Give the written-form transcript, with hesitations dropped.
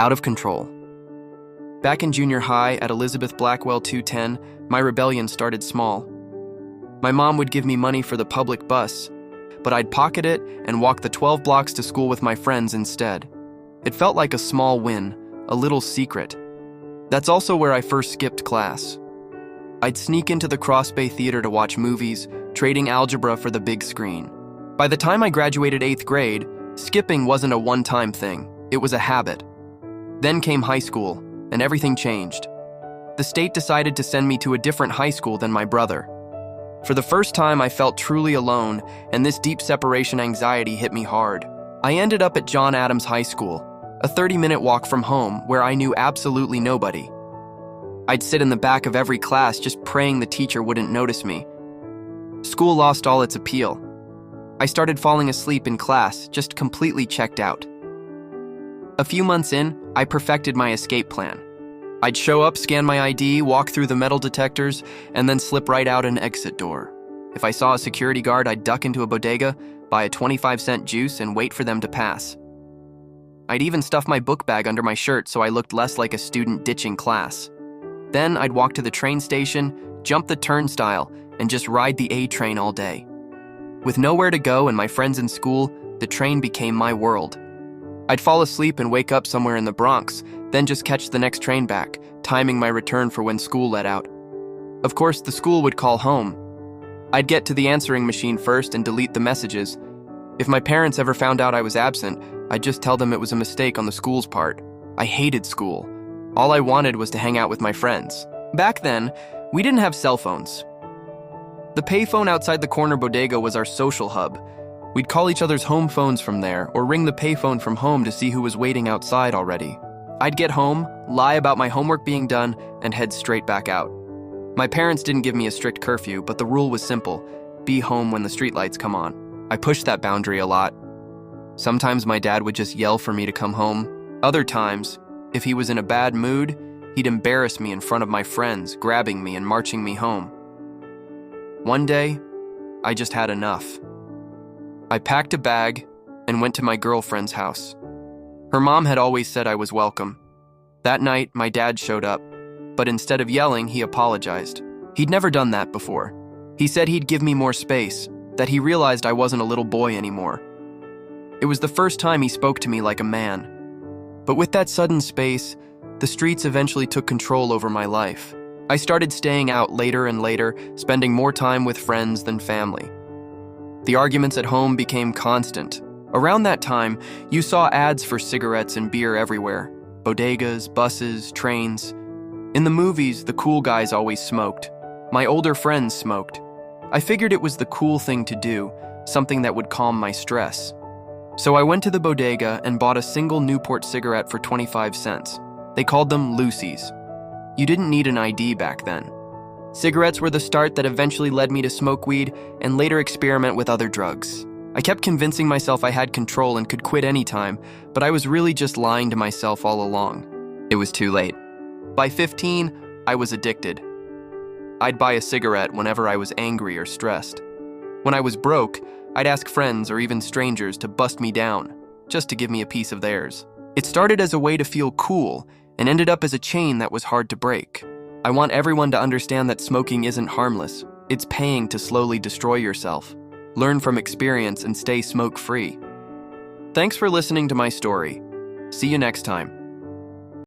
Out of control. Back in junior high at Elizabeth Blackwell 210, my rebellion started small. My mom would give me money for the public bus, but I'd pocket it and walk the 12 blocks to school with my friends instead. It felt like a small win, a little secret. That's also where I first skipped class. I'd sneak into the Cross Bay Theater to watch movies, trading algebra for the big screen. By the time I graduated 8th grade, skipping wasn't a one-time thing, it was a habit. Then came high school, and everything changed. The state decided to send me to a different high school than my brother. For the first time, I felt truly alone, and this deep separation anxiety hit me hard. I ended up at John Adams High School, a 30-minute walk from home where I knew absolutely nobody. I'd sit in the back of every class just praying the teacher wouldn't notice me. School lost all its appeal. I started falling asleep in class, just completely checked out. A few months in, I perfected my escape plan. I'd show up, scan my ID, walk through the metal detectors, and then slip right out an exit door. If I saw a security guard, I'd duck into a bodega, buy a 25-cent juice, and wait for them to pass. I'd even stuff my book bag under my shirt so I looked less like a student ditching class. Then I'd walk to the train station, jump the turnstile, and just ride the A train all day. With nowhere to go and my friends in school, the train became my world. I'd fall asleep and wake up somewhere in the Bronx, then just catch the next train back, timing my return for when school let out. Of course, the school would call home. I'd get to the answering machine first and delete the messages. If my parents ever found out I was absent, I'd just tell them it was a mistake on the school's part. I hated school. All I wanted was to hang out with my friends. Back then, we didn't have cell phones. The payphone outside the corner bodega was our social hub. We'd call each other's home phones from there, or ring the payphone from home to see who was waiting outside already. I'd get home, lie about my homework being done, and head straight back out. My parents didn't give me a strict curfew, but the rule was simple: be home when the streetlights come on. I pushed that boundary a lot. Sometimes my dad would just yell for me to come home. Other times, if he was in a bad mood, he'd embarrass me in front of my friends, grabbing me and marching me home. One day, I just had enough. I packed a bag and went to my girlfriend's house. Her mom had always said I was welcome. That night, my dad showed up, but instead of yelling, he apologized. He'd never done that before. He said he'd give me more space, that he realized I wasn't a little boy anymore. It was the first time he spoke to me like a man. But with that sudden space, the streets eventually took control over my life. I started staying out later and later, spending more time with friends than family. The arguments at home became constant. Around that time, you saw ads for cigarettes and beer everywhere. Bodegas, buses, trains. In the movies, the cool guys always smoked. My older friends smoked. I figured it was the cool thing to do, something that would calm my stress. So I went to the bodega and bought a single Newport cigarette for 25 cents. They called them Lucy's. You didn't need an ID back then. Cigarettes were the start that eventually led me to smoke weed and later experiment with other drugs. I kept convincing myself I had control and could quit anytime, but I was really just lying to myself all along. It was too late. By 15, I was addicted. I'd buy a cigarette whenever I was angry or stressed. When I was broke, I'd ask friends or even strangers to bust me down, just to give me a piece of theirs. It started as a way to feel cool and ended up as a chain that was hard to break. I want everyone to understand that smoking isn't harmless. It's paying to slowly destroy yourself. Learn from experience and stay smoke-free. Thanks for listening to my story. See you next time.